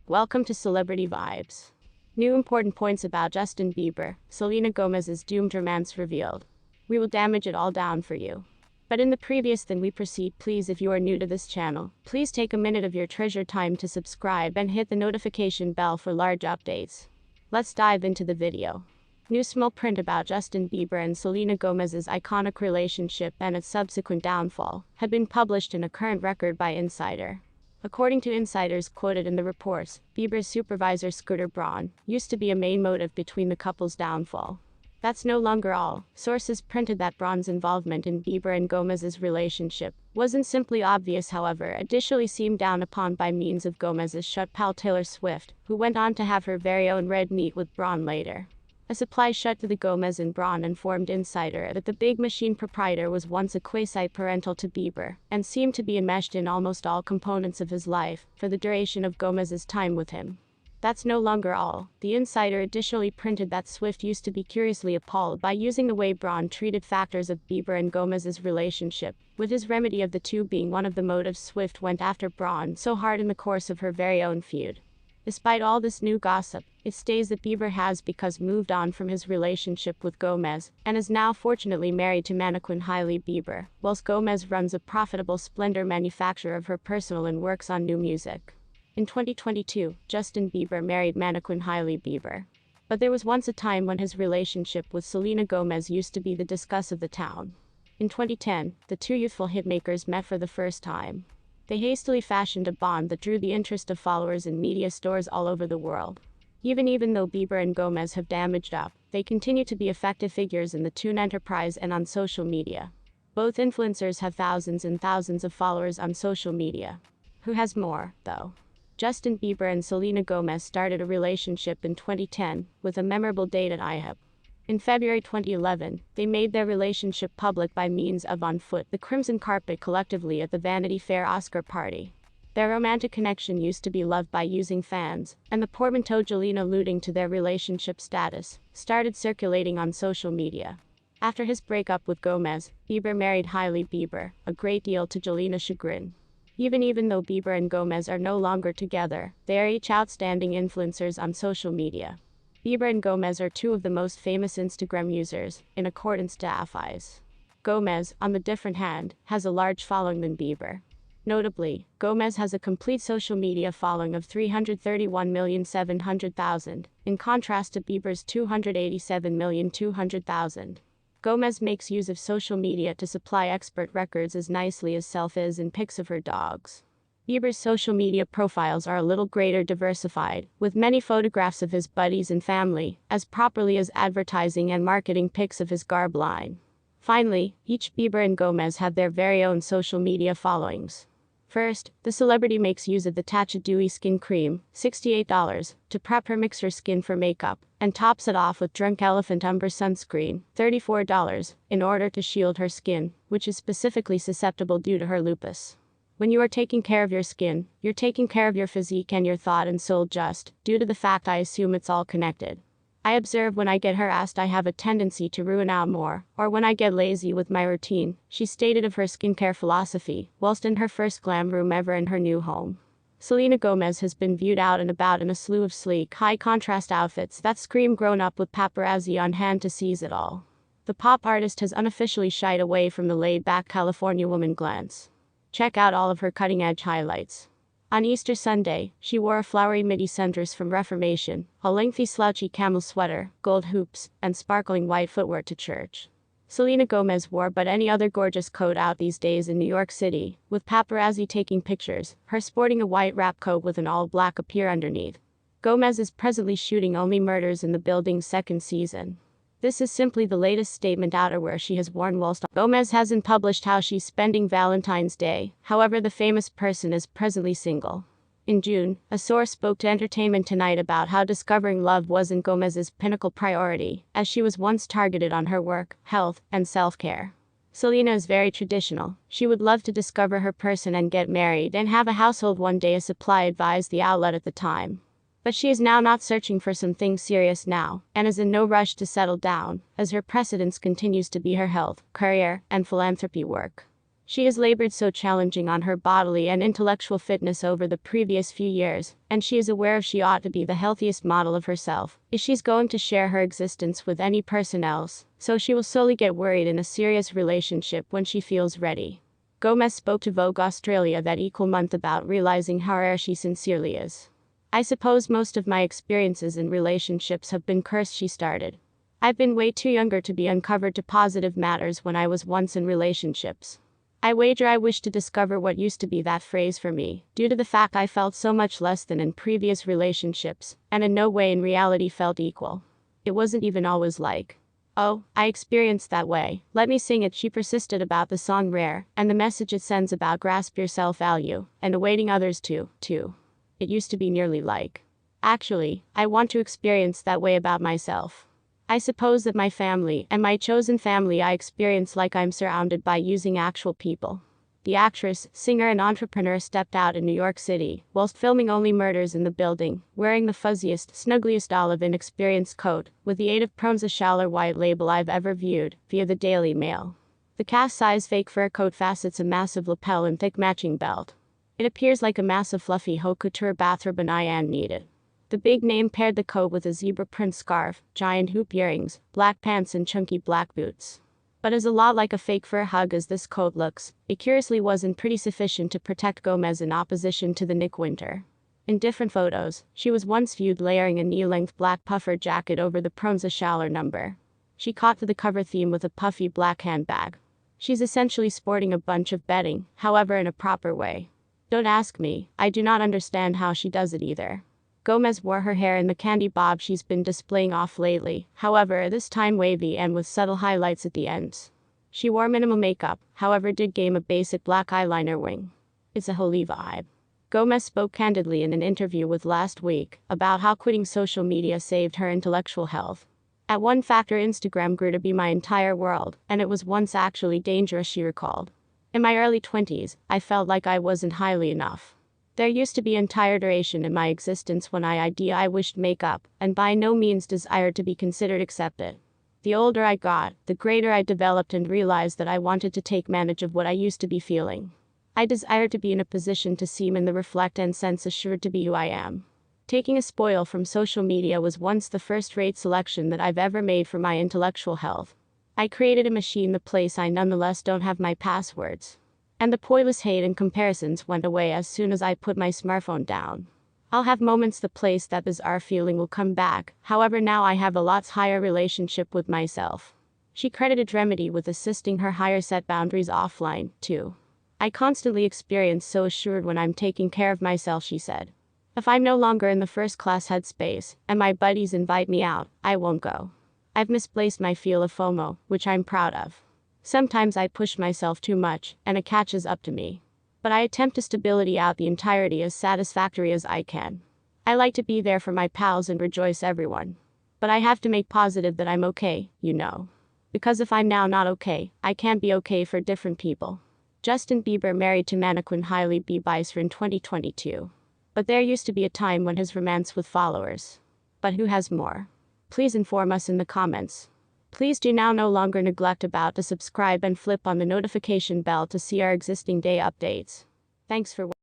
Welcome to Celebrity Vibes. New important points about Justin Bieber, Selena Gomez's doomed romance revealed. We will damage it all down for you. But in the previous than we proceed, please, if you are new to this channel, please take a minute of your treasured time to subscribe and hit the notification bell for large updates. Let's dive into the video. New small print about Justin Bieber and Selena Gomez's iconic relationship and its subsequent downfall had been published in a current record by Insider. According to insiders quoted in the reports, Bieber's supervisor Scooter Braun used to be a main motive between the couple's downfall. That's no longer all. Sources printed that Braun's involvement in Bieber and Gomez's relationship wasn't simply obvious, however, additionally seemed down upon by means of Gomez's shut pal Taylor Swift, who went on to have her very own red meet with Braun later. A supply shut to the Gomez and Braun informed Insider that the Big Machine proprietor was once a quasi-parental to Bieber, and seemed to be enmeshed in almost all components of his life, for the duration of Gomez's time with him. That's no longer all. The Insider additionally printed that Swift used to be curiously appalled by using the way Braun treated factors of Bieber and Gomez's relationship, with his remedy of the two being one of the motives Swift went after Braun so hard in the course of her very own feud. Despite all this new gossip, it states that Bieber has because moved on from his relationship with Gomez, and is now fortunately married to mannequin Hailey Bieber, whilst Gomez runs a profitable Splendor manufacturer of her personal and works on new music. In 2022, Justin Bieber married mannequin Hailey Bieber. But there was once a time when his relationship with Selena Gomez used to be the discuss of the town. In 2010, the two youthful hitmakers met for the first time. They hastily fashioned a bond that drew the interest of followers in media stores all over the world. Even though Bieber and Gomez have damaged up, they continue to be effective figures in the tune enterprise and on social media. Both influencers have thousands and thousands of followers on social media. Who has more, though? Justin Bieber and Selena Gomez started a relationship in 2010, with a memorable date at IHOP. In February 2011, they made their relationship public by means of On Foot, the crimson carpet collectively at the Vanity Fair Oscar party. Their romantic connection used to be loved by using fans, and the portmanteau Jelena alluding to their relationship status started circulating on social media. After his breakup with Gomez, Bieber married Hailey Bieber, a great deal to Jelena's chagrin. Even though Bieber and Gomez are no longer together, they are each outstanding influencers on social media. Bieber and Gomez are two of the most famous Instagram users, in accordance to AFIs. Gomez, on the different hand, has a large following than Bieber. Notably, Gomez has a complete social media following of 331,700,000, in contrast to Bieber's 287,200,000. Gomez makes use of social media to supply expert records as nicely as selfies and pics of her dogs. Bieber's social media profiles are a little greater diversified, with many photographs of his buddies and family, as properly as advertising and marketing pics of his garb line. Finally, each Bieber and Gomez have their very own social media followings. First, the celebrity makes use of the Tatcha Dewy Skin Cream, $68, to prep her mix her skin for makeup, and tops it off with Drunk Elephant Umber Sunscreen, $34, in order to shield her skin, which is specifically susceptible due to her lupus. When you are taking care of your skin, you're taking care of your physique and your thought and soul just, due to the fact I assume it's all connected. I observe when I get harassed I have a tendency to ruin out more, or when I get lazy with my routine, she stated of her skincare philosophy, whilst in her first glam room ever in her new home. Selena Gomez has been viewed out and about in a slew of sleek, high-contrast outfits that scream grown up with paparazzi on hand to seize it all. The pop artist has unofficially shied away from the laid-back California woman glance. Check out all of her cutting-edge highlights. On Easter Sunday, she wore a flowery midi sundress from Reformation, a lengthy slouchy camel sweater, gold hoops, and sparkling white footwear to church. Selena Gomez wore but any other gorgeous coat out these days in New York City, with paparazzi taking pictures, her sporting a white wrap coat with an all-black appear underneath. Gomez is presently shooting Only Murders in the Building's second season. This is simply the latest statement outerwear she has worn whilst Gomez hasn't published how she's spending Valentine's Day, however the famous person is presently single. In June, a source spoke to Entertainment Tonight about how discovering love wasn't Gomez's pinnacle priority, as she was once targeted on her work, health, and self-care. Selena is very traditional. She would love to discover her person and get married and have a household one day, a supply advised the outlet at the time. But she is now not searching for something serious now, and is in no rush to settle down, as her precedence continues to be her health, career, and philanthropy work. She has labored so challenging on her bodily and intellectual fitness over the previous few years, and she is aware she ought to be the healthiest model of herself if she's going to share her existence with any person else, so she will slowly get worried in a serious relationship when she feels ready. Gomez spoke to Vogue Australia that equal month about realizing how rare she sincerely is. I suppose most of my experiences in relationships have been cursed, she started. I've been way too younger to be uncovered to positive matters when I was once in relationships. I wager I wish to discover what used to be that phrase for me, due to the fact I felt so much less than in previous relationships, and in no way in reality felt equal. It wasn't even always like, oh, I experienced that way, let me sing it. She persisted about the song Rare, and the message it sends about grasp your self-value, and awaiting others to. It used to be nearly like, actually, I want to experience that way about myself. I suppose that my family, and my chosen family, I experience like I'm surrounded by using actual people. The actress, singer and entrepreneur stepped out in New York City, whilst filming Only Murders in the Building, wearing the fuzziest, snuggliest olive inexperienced coat, with the aid of Prome's a shallow white label I've ever viewed, via the Daily Mail. The cast-size fake fur coat facets a massive lapel and thick matching belt. It appears like a massive fluffy haute couture bathrobe and I needed. The big name paired the coat with a zebra print scarf, giant hoop earrings, black pants and chunky black boots. But as a lot like a fake fur hug as this coat looks, it curiously wasn't pretty sufficient to protect Gomez in opposition to the Nick Winter. In different photos, she was once viewed layering a knee-length black puffer jacket over the Prome's a shallow number. She caught to the cover theme with a puffy black handbag. She's essentially sporting a bunch of bedding, however in a proper way. Don't ask me, I do not understand how she does it either. Gomez wore her hair in the candy bob she's been displaying off lately, however this time wavy and with subtle highlights at the ends. She wore minimal makeup, however did game a basic black eyeliner wing. It's a holy vibe. Gomez spoke candidly in an interview with Last Week about how quitting social media saved her intellectual health. At one factor, Instagram grew to be my entire world, and it was once actually dangerous, she recalled. In my early 20s, I felt like I wasn't highly enough. There used to be entire duration in my existence when I wished makeup, and by no means desired to be considered accepted. The older I got, the greater I developed and realized that I wanted to take advantage of what I used to be feeling. I desired to be in a position to seem in the reflect and sense assured to be who I am. Taking a spoil from social media was once the first-rate selection that I've ever made for my intellectual health. I created a machine the place I nonetheless don't have my passwords. And the pointless hate and comparisons went away as soon as I put my smartphone down. I'll have moments the place that bizarre feeling will come back, however now I have a lots higher relationship with myself. She credited Remedy with assisting her higher set boundaries offline, too. I constantly experience so assured when I'm taking care of myself, she said. If I'm no longer in the first-class headspace, and my buddies invite me out, I won't go. I've misplaced my feel of FOMO, which I'm proud of. Sometimes I push myself too much, and it catches up to me. But I attempt to stability out the entirety as satisfactory as I can. I like to be there for my pals and rejoice everyone. But I have to make positive that I'm okay, you know. Because if I'm now not okay, I can't be okay for different people. Justin Bieber married to mannequin Hailey Bieber in 2022. But there used to be a time when his romance with followers. But who has more? Please inform us in the comments. Please do now no longer neglect about to subscribe and flip on the notification bell to see our existing day updates. Thanks for watching.